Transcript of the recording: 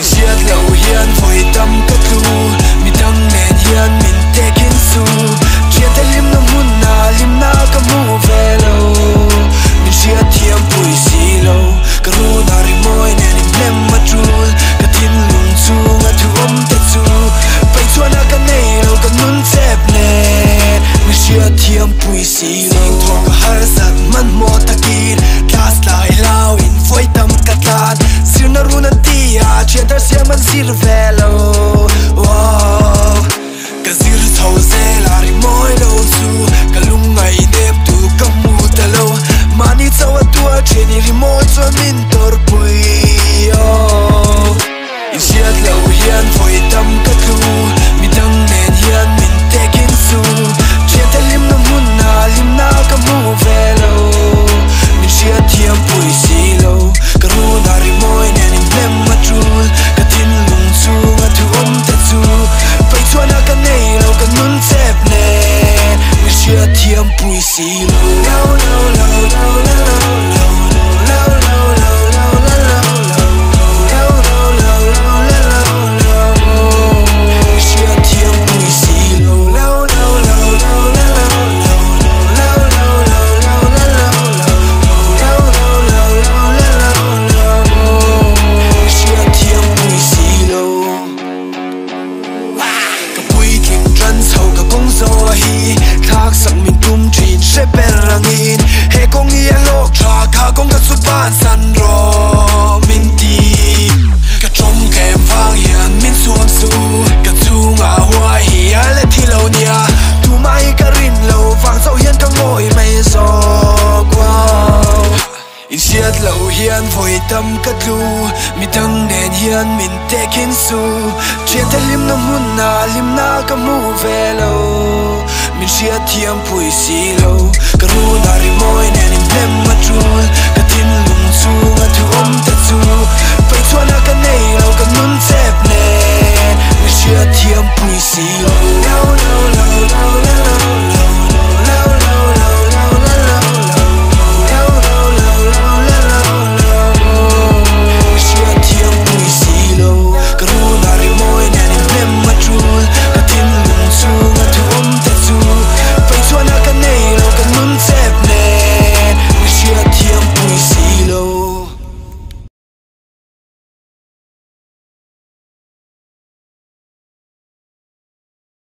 siết lâu hiền vội tâm cất lu mi đăng nền hiền mình te kiến su chia tay lim nam hun na lim na ka mu về lâu mình siết thiêm bụi xì lâu ka ru na ri moi nè nim nem ma trul ka tin lung chu nga thu te chu pai chua na ka nei lâu ka nun chep nè mình siết thiêm bụi xì lâu thong ka har sat man mo takin class lai lao in voi tâm ka tan sir na ru na ti a chia tar sia man sir ve lâu ka zir thau ze la ri moi lo chu ka lung ngai nem tu ka mu ta lo mani chawa tua cheni ri moi cho min tor pui in siat lo hian voi tam ka tu mi dang nen hian min te kin su chia ta lim na mun na lim na ka mu ve lo min siat thiam pui si lo ka ru na ri moi nen in nem ma trul ka tin lung chu nga thu te chu pai chua na ka nei lo ka nun chep ne min siat thiam pui si lo lo lo lo lo lo thác sắc mình tum chín sẽ bên rangin he kong ia lok tra kha kong ka su ban san ro min ti ka trong kem vang hian min suam su ka chu nga hua hi ale thi lo nia tu mai ka rin lo vang sau hian ka ngoi mai zo wow in siat lo hian voi tam ka tu mi tang nen hian min te kin su chia ta lim na mun na lim na ka mu ve lo min siat thiam pui si lo ka ru na ri moi nen